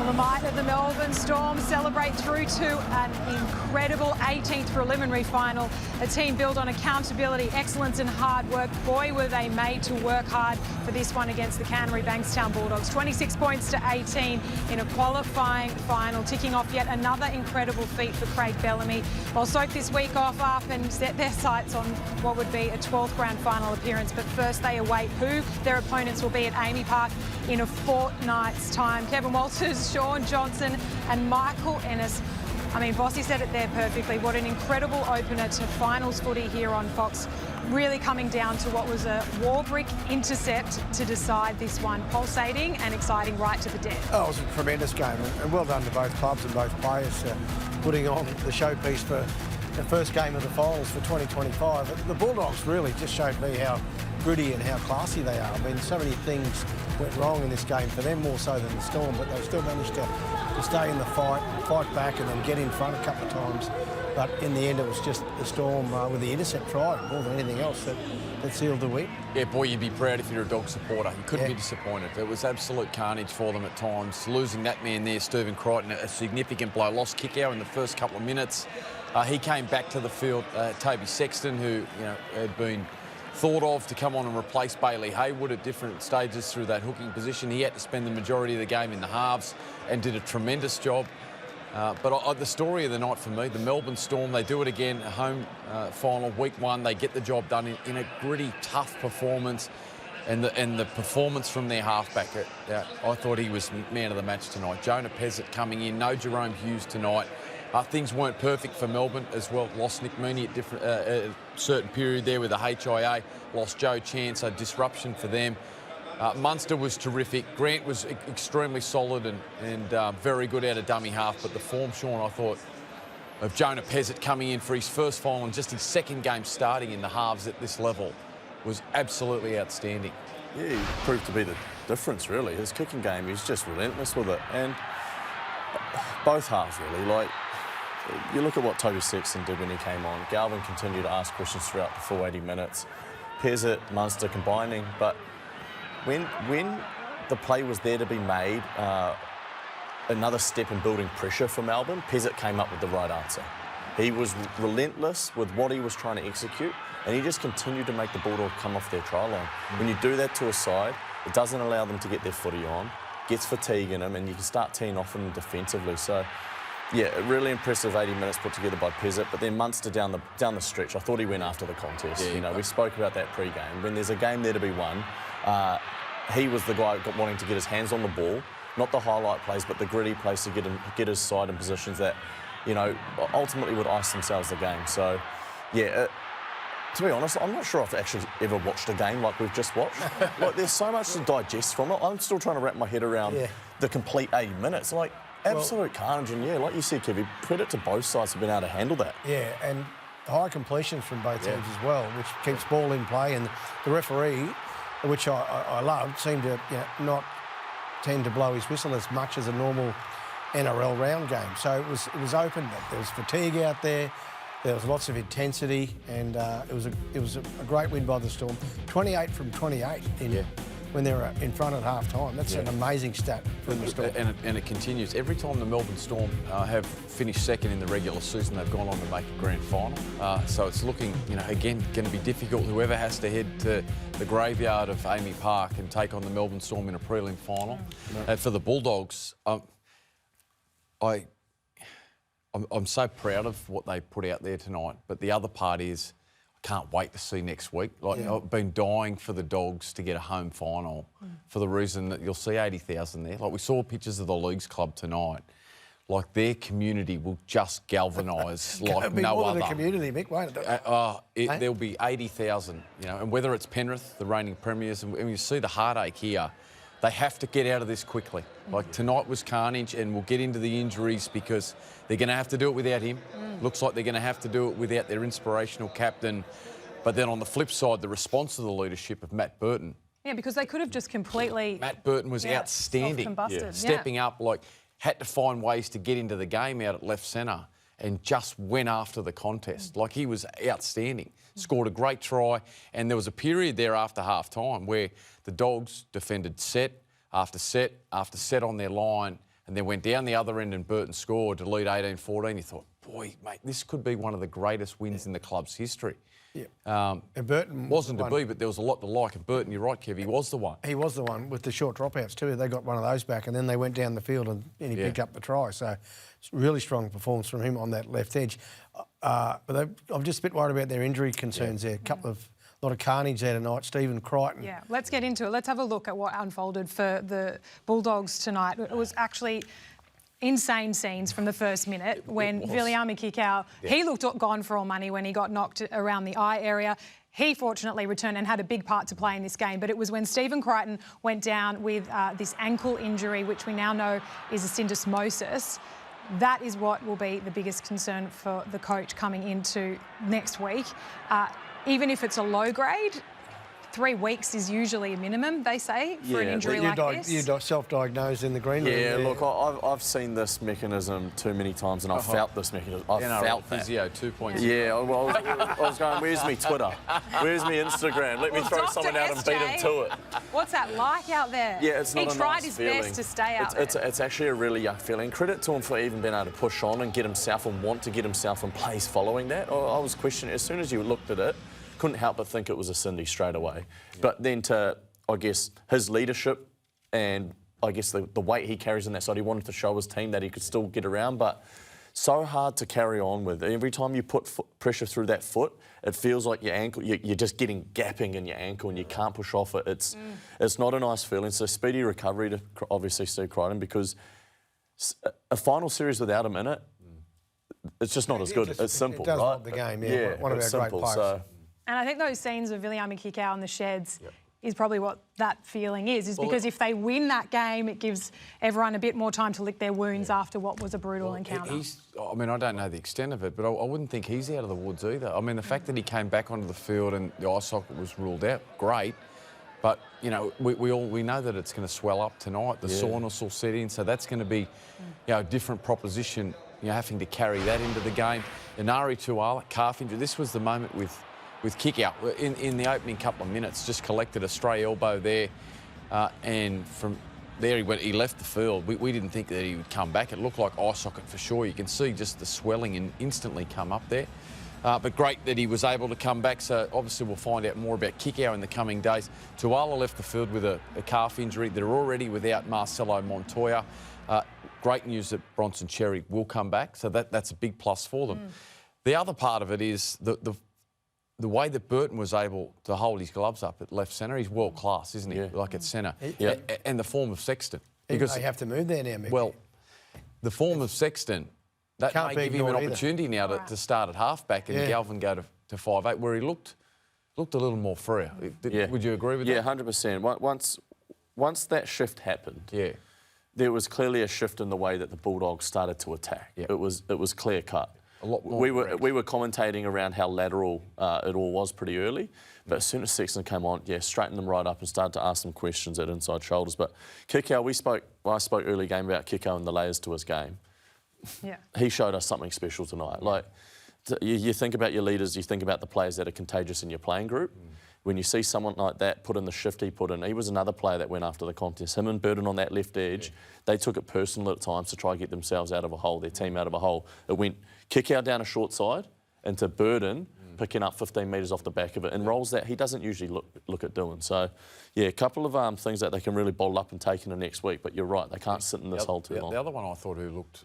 The might of the Melbourne Storm celebrate through to an incredible 18th preliminary final. A team built on accountability, excellence and hard work. Boy, were they made to work hard for this one against the Canterbury Bankstown Bulldogs. 26 points to 18 in a qualifying final, ticking off yet another incredible feat for Craig Bellamy. They'll soak this week off up and set their sights on what would be a 12th grand final appearance. But first they await who their opponents will be at Amy Park in a fortnight's time. Kevin Walters, Sean Johnson and Michael Ennis. I mean, Bossy said it there perfectly. What an incredible opener to finals footy here on Fox. Really coming down to what was a Warbrick intercept to decide this one. Pulsating and exciting right to the death. Oh, it was a tremendous game, and well done to both clubs and both players putting on the showpiece for the first game of the finals for 2025. The Bulldogs really just showed me how gritty and how classy they are. I mean, so many things went wrong in this game for them, more so than the Storm, but they still managed to stay in the fight back and then get in front a couple of times. But in the end, it was just the Storm with the intercept try more than anything else that sealed the win. Yeah, boy, you'd be proud if you're a dog supporter. You couldn't be disappointed. It was absolute carnage for them at times. Losing that man there, Stephen Crichton, a significant blow. Lost kick out in the first couple of minutes. He came back to the field. Toby Sexton, who had been thought of to come on and replace Bailey Haywood at different stages through that hooking position. He had to spend the majority of the game in the halves and did a tremendous job. But the story of the night for me, the Melbourne Storm, they do it again, a home final, week one. They get the job done in a gritty, tough performance. And the performance from their halfback, I thought he was man of the match tonight. Jonah Pezzett coming in, no Jerome Hughes tonight. Things weren't perfect for Melbourne as well. Lost Nick Mooney at a certain period there with the HIA. Lost Joe Chance, a disruption for them. Munster was terrific. Grant was extremely solid and very good out of dummy half. But the form, Sean, I thought, of Jonah Pezzett coming in for his first final and just his second game starting in the halves at this level was absolutely outstanding. Yeah, he proved to be the difference, really. His kicking game, he's just relentless with it. And both halves, really. Like, you look at what Toby Sexton did when he came on. Galvin continued to ask questions throughout the full 80 minutes. Pezzett, Munster combining. But when the play was there to be made, another step in building pressure for Melbourne, Pezzett came up with the right answer. He was relentless with what he was trying to execute, and he just continued to make the Bulldogs come off their try line. When you do that to a side, it doesn't allow them to get their footy on, gets fatigue in them, and you can start teeing off them defensively. So, yeah, a really impressive 80 minutes put together by Pezzett, but then Munster down the stretch, I thought he went after the contest. Yeah, we spoke about that pre-game. When there's a game there to be won, he was the guy wanting to get his hands on the ball, not the highlight plays, but the gritty plays to get his side in positions that, ultimately would ice themselves the game. So, yeah, to be honest, I'm not sure I've actually ever watched a game like we've just watched. Like, there's so much to digest from it. I'm still trying to wrap my head around the complete 80 minutes. Like, absolute carnage, and like you said, Kevin, credit to both sides for being able to handle that. Yeah, and high completions from both teams as well, which keeps ball in play. And the referee, which I loved, seemed to not tend to blow his whistle as much as a normal NRL round game. So it was open. There was fatigue out there. There was lots of intensity, and it was a great win by the Storm. 28 from 28 when they were in front at half-time. That's an amazing stat from the Storm. And it continues. Every time the Melbourne Storm have finished second in the regular season, they've gone on to make a grand final. So it's looking, again, going to be difficult. Whoever has to head to the graveyard of Amy Park and take on the Melbourne Storm in a prelim final. For the Bulldogs, I'm so proud of what they put out there tonight. But the other part is, I can't wait to see next week. I've been dying for the Dogs to get a home final for the reason that you'll see 80,000 there. Like, we saw pictures of the Leagues Club tonight. Like, their community will just galvanise like no other. It'll be more than a community, Mick, won't it? There'll be 80,000, and whether it's Penrith, the reigning premiers, and you see the heartache here, they have to get out of this quickly. Like, tonight was carnage, and we'll get into the injuries because they're going to have to do it without him. Looks like they're going to have to do it without their inspirational captain. But then on the flip side, the response to the leadership of Matt Burton. Yeah, because they could have just completely... Matt Burton was outstanding. Stepping up, had to find ways to get into the game out at left centre and just went after the contest. Like, he was outstanding. Scored a great try, and there was a period there after half-time where the Dogs defended set after set after set on their line, and then went down the other end and Burton scored to lead 18-14. You thought, boy, mate, this could be one of the greatest wins in the club's history. Yeah. And Burton wasn't to be, but there was a lot to like. And Burton, you're right, Kev, he was the one. He was the one with the short dropouts too. They got one of those back, and then they went down the field and he picked up the try. So it's really strong performance from him on that left edge. But I'm just a bit worried about their injury concerns there. A lot of carnage there tonight. Stephen Crichton. Yeah, let's get into it. Let's have a look at what unfolded for the Bulldogs tonight. It was actually insane scenes from the first minute when Viliami Kikau, he looked gone for all money when he got knocked around the eye area. He fortunately returned and had a big part to play in this game, but it was when Stephen Crichton went down with this ankle injury, which we now know is a syndesmosis. That is what will be the biggest concern for the coach coming into next week. Even if it's a low grade, 3 weeks is usually a minimum, they say, for an injury like this. You're self-diagnosed in the green room. Yeah, look, I've seen this mechanism too many times, and I've felt this mechanism. I've felt that. Physio 2.0. Yeah, well, I was going, where's me Twitter? Where's me Instagram? Let me throw someone out and beat him to it. What's that like out there? Yeah, it's not a nice feeling. He tried his best to stay out there. It's actually a really yuck feeling. Credit to him for even being able to push on and get himself and want to get himself in place following that. I was questioning, as soon as you looked at it, couldn't help but think it was a Cindy straight away. Yeah. But then to, I guess, his leadership and I guess the weight he carries in that side, he wanted to show his team that he could still get around, but so hard to carry on with. Every time you put pressure through that foot, it feels like your ankle, you're just getting gapping in your ankle and you can't push off it. It's not a nice feeling. So speedy recovery to obviously Steve Crichton, because a final series without him in it, it's just not as good. It's simple, it does right? help the game, yeah. One of our great players. So. And I think those scenes of Viliami Kikau in the sheds is probably what that feeling is because if they win that game, it gives everyone a bit more time to lick their wounds after what was a brutal encounter. I mean, I don't know the extent of it, but I wouldn't think he's out of the woods either. I mean, the fact that he came back onto the field and the eye socket was ruled out, great. But, you know, we know that it's going to swell up tonight. The soreness will set in, so that's going to be, you know, a different proposition, you know, having to carry that into the game. Inari Tuala, calf injury. This was the moment with kick out in the opening couple of minutes, just collected a stray elbow there, and from there he left the field. We didn't think that he would come back. It looked like eye socket for sure. You can see just the swelling and instantly come up there. But great that he was able to come back. So obviously we'll find out more about Kikau in the coming days. Tuala left the field with a calf injury. They're already without Marcelo Montoya. Great news that Bronson Cherry will come back. So that's a big plus for them. The other part of it is the way that Burton was able to hold his gloves up at left centre, he's world class, isn't he? Like at centre. And the form of Sexton. Because they have to move there now, Mick. Well, the form of Sexton, that may give him an opportunity now to start at half-back and Galvin go to 5'8", where he looked a little more freer. Would you agree with that? Yeah, 100%. Once that shift happened, there was clearly a shift in the way that the Bulldogs started to attack. It was clear-cut. A lot more we were commentating around how lateral it all was pretty early, but as soon as Sexton came on, straightened them right up and started to ask some questions at inside shoulders. But Kikau, I spoke early game about Kikau and the layers to his game. Yeah, he showed us something special tonight. Like you think about your leaders, you think about the players that are contagious in your playing group. When you see someone like that put in the shift he put in, he was another player that went after the contest. Him and Burton on that left edge, they took it personal at times to try and get themselves out of a hole, their team out of a hole. It went Kikau down a short side into Burton, picking up 15 metres off the back of it, and rolls that he doesn't usually look at doing. So, yeah, a couple of things that they can really bottle up and take into next week, but you're right, they can't sit in this hole too long. The other one I thought who looked